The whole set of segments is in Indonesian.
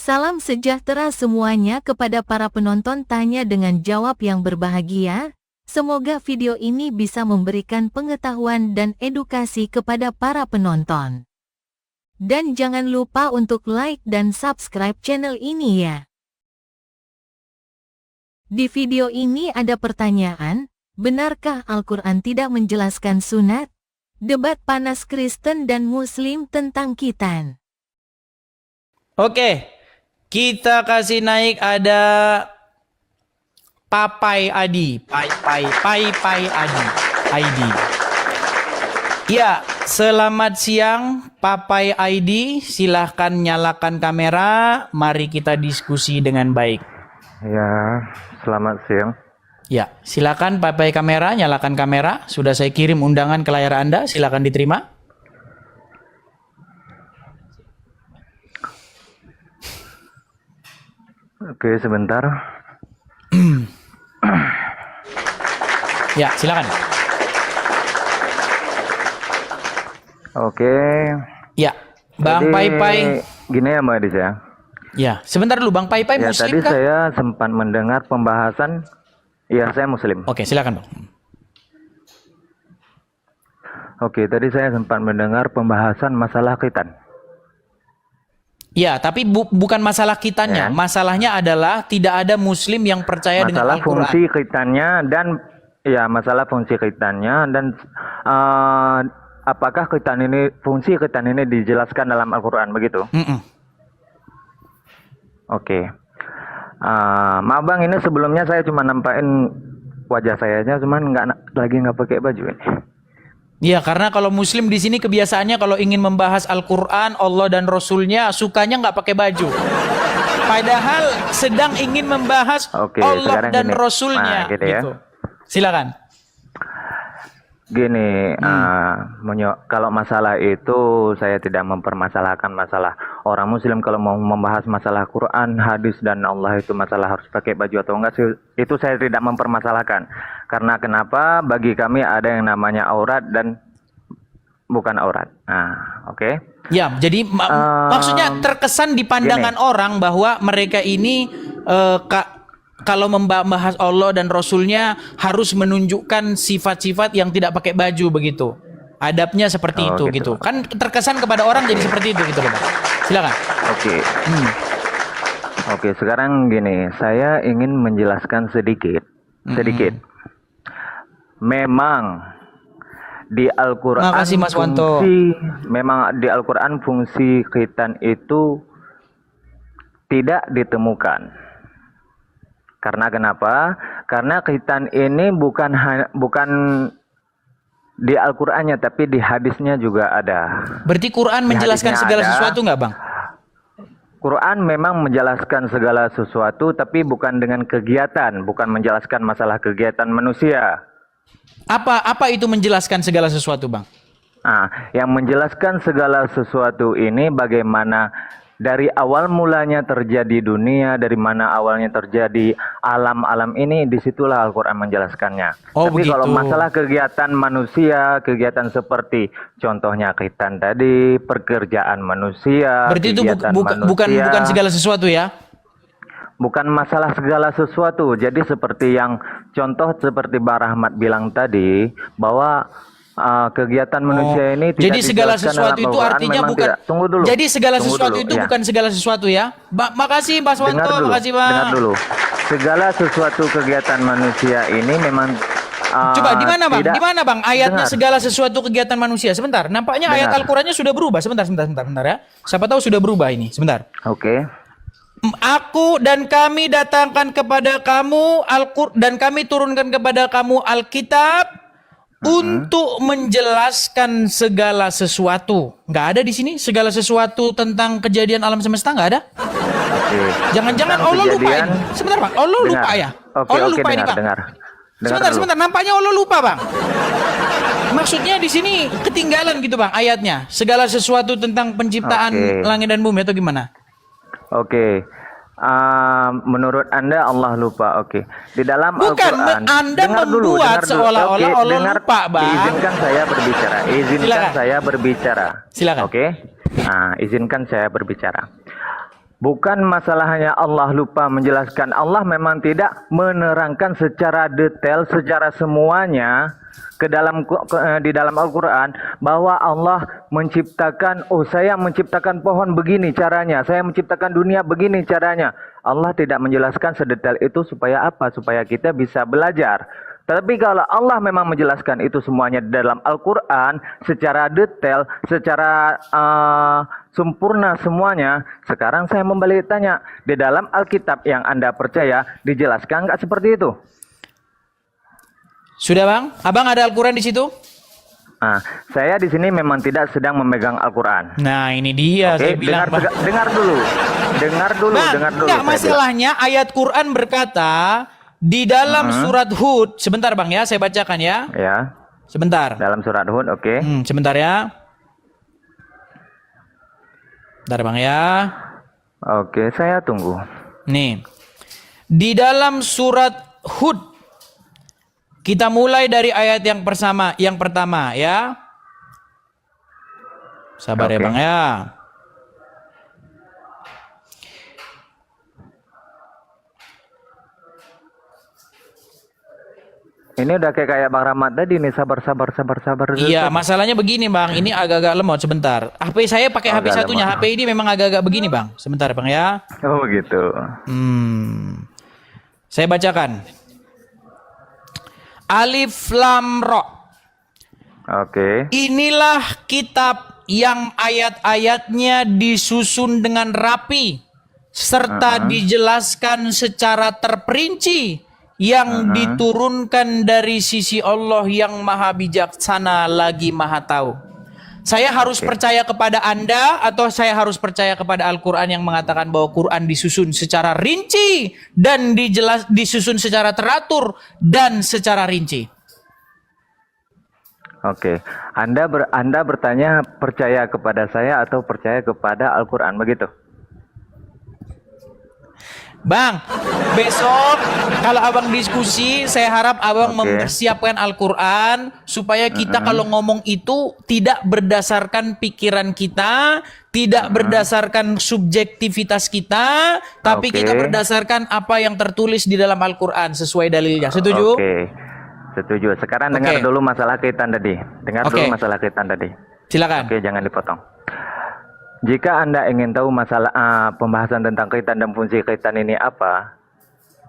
Salam sejahtera semuanya kepada para penonton tanya dengan jawab yang berbahagia. Semoga video ini bisa memberikan pengetahuan dan edukasi kepada para penonton. Dan jangan lupa untuk like dan subscribe channel ini ya. Di video ini ada pertanyaan, benarkah Al-Quran tidak menjelaskan sunat? Debat panas Kristen dan Muslim tentang khitan. Oke, kita kasih naik ada Papai Adi. Pai Adi. Ya, selamat siang Papai Adi. Silahkan nyalakan kamera. Mari kita diskusi dengan baik. Ya, selamat siang. Ya, silakan Papai kamera, nyalakan kamera. Sudah saya kirim undangan ke layar Anda. Silakan diterima. Oke, sebentar. Ya, silakan. Oke. Ya, Bang Pai. Gini ya Mbak Adis ya. Ya, sebentar dulu Bang Pai Ya, Muslim tadi kah? saya sempat mendengar pembahasan. Ya, saya Muslim. Oke, silakan Bang. Oke, tadi saya sempat mendengar pembahasan masalah khitan. Ya, tapi bukan masalah khitannya. Ya. Masalahnya adalah tidak ada Muslim yang percaya dengan Masalah Al-Quran. fungsi khitannya dan masalah fungsi khitannya dan apakah fungsi khitan ini dijelaskan dalam Al-Quran begitu? Oke. Maaf Bang, ini sebelumnya saya cuma nampakin wajah saya aja, cuman nggak pakai baju ini. Ya, karena kalau Muslim di sini kebiasaannya kalau ingin membahas Al-Quran, Allah dan Rasulnya, sukanya nggak pakai baju. Padahal sedang ingin membahas Allah dan Rasulnya. Nah, gitu ya. Silakan. Gini, kalau masalah itu saya tidak mempermasalahkan masalah orang Muslim kalau mau membahas masalah Quran, hadis dan Allah itu masalah harus pakai baju atau enggak sih, itu saya tidak mempermasalahkan. Karena kenapa? Bagi kami ada yang namanya aurat dan bukan aurat. Nah, oke. Ya, jadi maksudnya terkesan di pandangan orang bahwa mereka ini kalau membahas Allah dan Rasulnya harus menunjukkan sifat-sifat yang tidak pakai baju begitu. Adabnya seperti itu gitu. Kan terkesan kepada orang jadi seperti itu gitu loh, Pak. Silakan. Oke. Oke, sekarang gini, saya ingin menjelaskan sedikit. Memang di Al-Qur'an fungsi khitan itu tidak ditemukan. Karena kenapa? Karena khitan ini bukan di Al-Qur'annya tapi di hadisnya juga ada. Berarti Quran menjelaskan segala sesuatu nggak, Bang? Quran memang menjelaskan segala sesuatu tapi bukan dengan kegiatan, bukan menjelaskan masalah kegiatan manusia. Apa itu menjelaskan segala sesuatu, Bang? Nah, yang menjelaskan segala sesuatu ini bagaimana dari awal mulanya terjadi dunia, dari mana awalnya terjadi alam-alam ini, disitulah Al-Quran menjelaskannya. Tapi kalau masalah kegiatan manusia, kegiatan seperti contohnya khitan tadi, pekerjaan manusia, berarti itu bukan segala sesuatu ya? Bukan masalah segala sesuatu. Jadi seperti yang contoh seperti Bang Rahmat bilang tadi bahwa kegiatan manusia ini tidak. Jadi segala sesuatu itu artinya bukan. Tunggu dulu. Jadi segala sesuatu itu bukan segala sesuatu ya. Makasih Pak Swanto, makasih Bang. Dengar dulu. Segala sesuatu kegiatan manusia ini memang coba di mana Bang? Di mana Bang ayatnya segala sesuatu kegiatan manusia? Sebentar. Nampaknya ayat Al-Qur'annya sudah berubah. Sebentar ya. Siapa tahu sudah berubah ini. Sebentar. Oke. Aku dan kami datangkan kepada kamu Al-Qur'an dan kami turunkan kepada kamu Alkitab untuk menjelaskan segala sesuatu. Nggak ada di sini segala sesuatu tentang kejadian alam semesta, nggak ada. Jangan-jangan Allah lupa ini. Sebentar Bang, Allah lupa ya. Allah lupa ini Bang. Sebentar, nampaknya Allah lupa Bang. Maksudnya di sini ketinggalan gitu Bang ayatnya. Segala sesuatu tentang penciptaan langit dan bumi atau gimana? Oke. Menurut Anda Allah lupa. Oke. Di dalam Al-Qur'an Anda membuat seolah-olah Allah lupa, Bang. Izinkan saya berbicara. Silakan. Saya berbicara. Silakan. Oke. Izinkan saya berbicara. Bukan masalahnya Allah lupa menjelaskan. Allah memang tidak menerangkan secara detail, secara semuanya di dalam Al-Quran bahwa Allah menciptakan, saya menciptakan pohon begini caranya, saya menciptakan dunia begini caranya. Allah tidak menjelaskan sedetail itu supaya apa? Supaya kita bisa belajar. Tapi kalau Allah memang menjelaskan itu semuanya dalam Al-Quran secara detail, secara sempurna semuanya. Sekarang saya membalik tanya, di dalam Alkitab yang Anda percaya dijelaskan nggak seperti itu? Sudah Bang? Abang ada Al-Quran di situ? Nah, saya di sini memang tidak sedang memegang Al-Quran. Nah ini dia saya bilang. Dengar dulu. Bang, enggak, masalahnya ayat Quran berkata di dalam surat Hud, sebentar Bang ya, saya bacakan ya. Ya. Sebentar. Dalam surat Hud, oke. Sebentar ya. Bentar Bang ya. Oke, saya tunggu. Nih. Di dalam surat Hud, kita mulai dari ayat yang pertama ya. Sabar ya Bang ya. Ini udah kayak Bang Rahmat tadi nih, sabar. Iya, masalahnya begini Bang, ini agak-agak lemot sebentar. HP saya pakai HP satunya, lemot. HP ini memang agak-agak begini Bang. Sebentar Bang ya. Oh gitu. Saya bacakan. Alif Lam Ra. Oke. Inilah kitab yang ayat-ayatnya disusun dengan rapi serta dijelaskan secara terperinci yang diturunkan dari sisi Allah yang maha bijaksana lagi maha tahu. Saya harus percaya kepada Anda atau saya harus percaya kepada Al-Quran yang mengatakan bahwa Quran disusun secara rinci dan disusun secara teratur dan secara rinci? Oke. Anda bertanya percaya kepada saya atau percaya kepada Al-Quran, begitu? Bang, besok kalau abang diskusi, saya harap abang mempersiapkan Al-Quran supaya kita kalau ngomong itu tidak berdasarkan pikiran kita, tidak berdasarkan subjektivitas kita, tapi kita berdasarkan apa yang tertulis di dalam Al-Quran sesuai dalilnya. Setuju? Oke, setuju. Sekarang dengar dulu masalah kaitan tadi. Dulu masalah kaitan tadi. Silakan. Oke, jangan dipotong. Jika Anda ingin tahu masalah pembahasan tentang kaitan dan fungsi kaitan ini apa,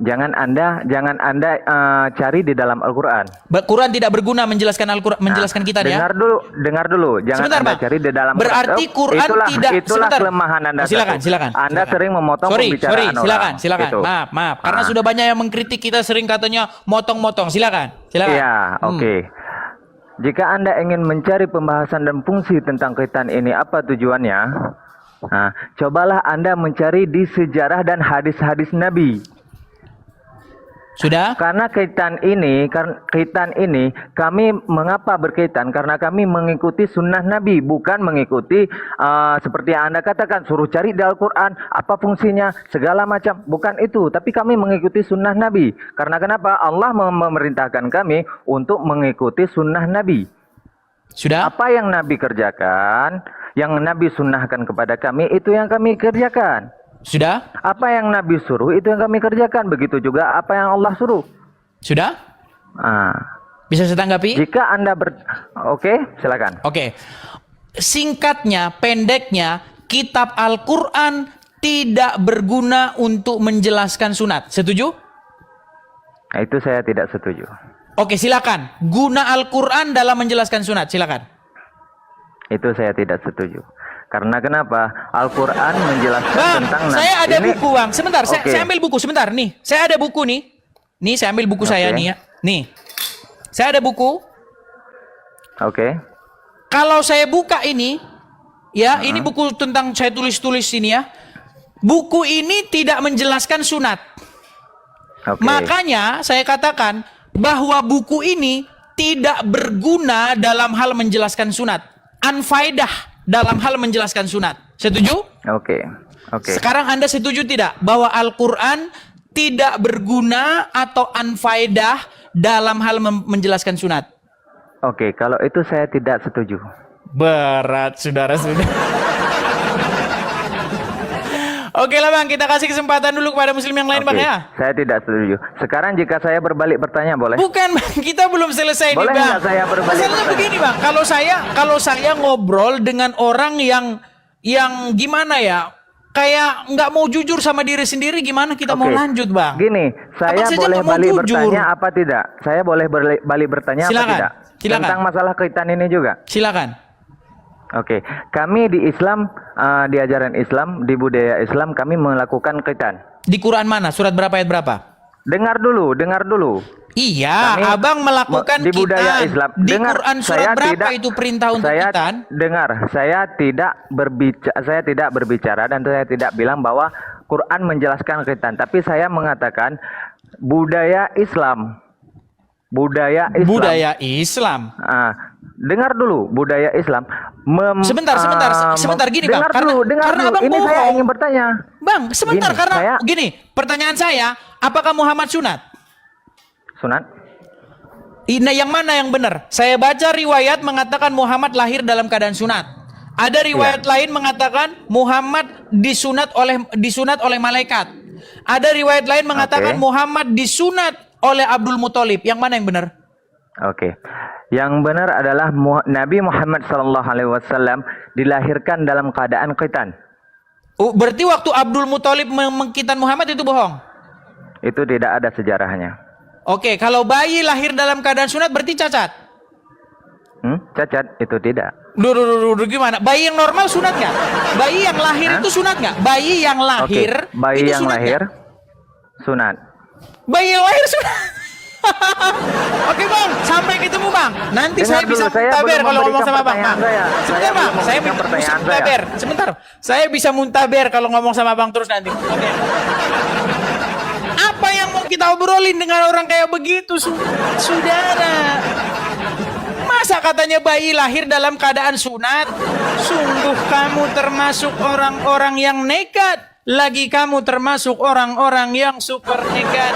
jangan Anda cari di dalam Al-Quran. Quran tidak berguna menjelaskan Al-Quran, menjelaskan kita ya. Dengar dulu. Jangan sebentar, Anda Bang. cari di dalam Berarti Quran tidak. Itulah kelemahan Anda. Silakan. Anda sering memotong pembicaraan orang. Silakan. Gitu. Maaf. Karena sudah banyak yang mengkritik kita, sering katanya motong-motong. Silakan. Iya, oke. Jika Anda ingin mencari pembahasan dan fungsi tentang kaitan ini, apa tujuannya? Nah, cobalah Anda mencari di sejarah dan hadis-hadis Nabi. Sudah? Karena kaitan ini kami mengapa berkaitan? Karena kami mengikuti sunnah Nabi, bukan mengikuti seperti yang Anda katakan, suruh cari di Al-Quran, apa fungsinya, segala macam. Bukan itu, tapi kami mengikuti sunnah Nabi. Karena kenapa? Allah memerintahkan kami untuk mengikuti sunnah Nabi. Sudah? Apa yang Nabi kerjakan, yang Nabi sunnahkan kepada kami, itu yang kami kerjakan. Sudah? Apa yang Nabi suruh itu yang kami kerjakan. Begitu juga apa yang Allah suruh. Sudah? Nah, bisa saya tanggapi? Jika Anda Oke, silakan. Oke. Singkatnya, pendeknya, kitab Al-Quran tidak berguna untuk menjelaskan sunat. Setuju? Nah, itu saya tidak setuju. Oke, silakan. Guna Al-Quran dalam menjelaskan sunat. Silakan. Itu saya tidak setuju. Karena kenapa? Al-Quran menjelaskan tentang... Saya ada buku, Bang. Sebentar, saya ambil buku. Sebentar, nih. Saya ada buku, nih. Nih, saya ambil buku saya, nih ya. Nih. Saya ada buku. Oke. Kalau saya buka ini, ya, ini buku tentang saya tulis-tulis ini ya. Buku ini tidak menjelaskan sunat. Makanya saya katakan bahwa buku ini tidak berguna dalam hal menjelaskan sunat. Unfaedah dalam hal menjelaskan sunat. Setuju? Oke. Sekarang Anda setuju tidak bahwa Al-Quran tidak berguna atau unfaedah dalam hal menjelaskan sunat? Oke, kalau itu saya tidak setuju. Berat, saudara. Oke lah Bang, kita kasih kesempatan dulu kepada muslim yang lain Bang Oke, ya. saya tidak setuju. Sekarang jika saya berbalik bertanya boleh? Bukan Bang, kita belum selesai Boleh nih Bang. nggak saya berbalik Masalahnya bertanya? begini Bang, kalau saya ngobrol dengan orang yang gimana ya, kayak nggak mau jujur sama diri sendiri, gimana kita mau Oke, lanjut Bang? Gini, saya Abang saja boleh nggak mau balik jujur. bertanya apa tidak? Saya boleh balik bertanya apa Silakan, tidak? silakan. Tentang masalah khitan ini juga. Silakan. Oke, kami di Islam, di ajaran Islam, di budaya Islam, kami melakukan khitan. Di Quran mana? Surat berapa ayat berapa? Dengar dulu. Iya, Kami Abang melakukan di budaya khitan. Islam. Di Dengar, Quran surat saya berapa tidak- itu perintah untuk saya khitan? dengar, saya tidak berbicara dan saya tidak bilang bahwa Quran menjelaskan khitan, tapi saya mengatakan budaya Islam. Budaya Islam. Dengar dulu, budaya Islam. Sebentar gini Bang. Dengar dulu. Karena Abang Ini saya bohong. ingin bertanya. Bang, sebentar Gini, karena saya- gini, pertanyaan saya, apakah Muhammad sunat? Sunat? Ini yang mana yang benar? Saya baca riwayat mengatakan Muhammad lahir dalam keadaan sunat. Ada riwayat lain mengatakan Muhammad disunat oleh malaikat. Ada riwayat lain mengatakan Oke. Muhammad disunat oleh Abdul Muthalib. Yang mana yang benar? Oke. Yang benar adalah Nabi Muhammad SAW dilahirkan dalam keadaan khitan. Berarti waktu Abdul Muthalib mengkhitan Muhammad itu bohong. Itu tidak ada sejarahnya. Oke, kalau bayi lahir dalam keadaan sunat berarti cacat. Cacat itu tidak. Duh, gimana? Bayi yang normal sunat nggak? Bayi yang lahir itu sunat nggak? Bayi yang lahir Oke, bayi itu yang sunat lahir nggak? sunat. Bayi yang lahir sunat. Oke Bang, sampai ketemu Bang. Nanti Dengar saya bisa dulu, saya muntaber belum kalau ngomong memberikan sama Bang. pertanyaan saya. Sebentar Saya Bang, belum saya memberikan bisa pertanyaan saya. muntaber. Sebentar, saya bisa muntaber kalau ngomong sama Bang terus nanti. Oke. Apa yang mau kita obrolin dengan orang kayak begitu, saudara? Masa katanya bayi lahir dalam keadaan sunat? Sungguh kamu termasuk orang-orang yang nekat. Lagi kamu termasuk orang-orang yang super nekat.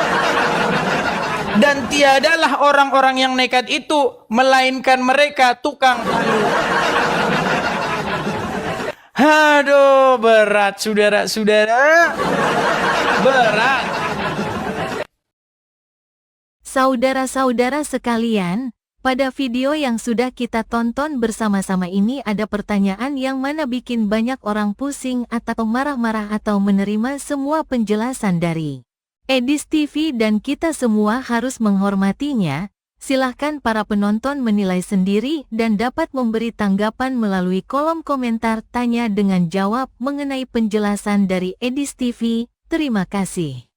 Dan tiadalah orang-orang yang nekat itu, melainkan mereka tukang halu. Aduh, berat saudara-saudara. Berat. Saudara-saudara sekalian, pada video yang sudah kita tonton bersama-sama ini ada pertanyaan yang mana bikin banyak orang pusing atau marah-marah atau menerima semua penjelasan dari Edis TV dan kita semua harus menghormatinya. Silahkan para penonton menilai sendiri dan dapat memberi tanggapan melalui kolom komentar tanya dengan jawab mengenai penjelasan dari Edis TV. Terima kasih.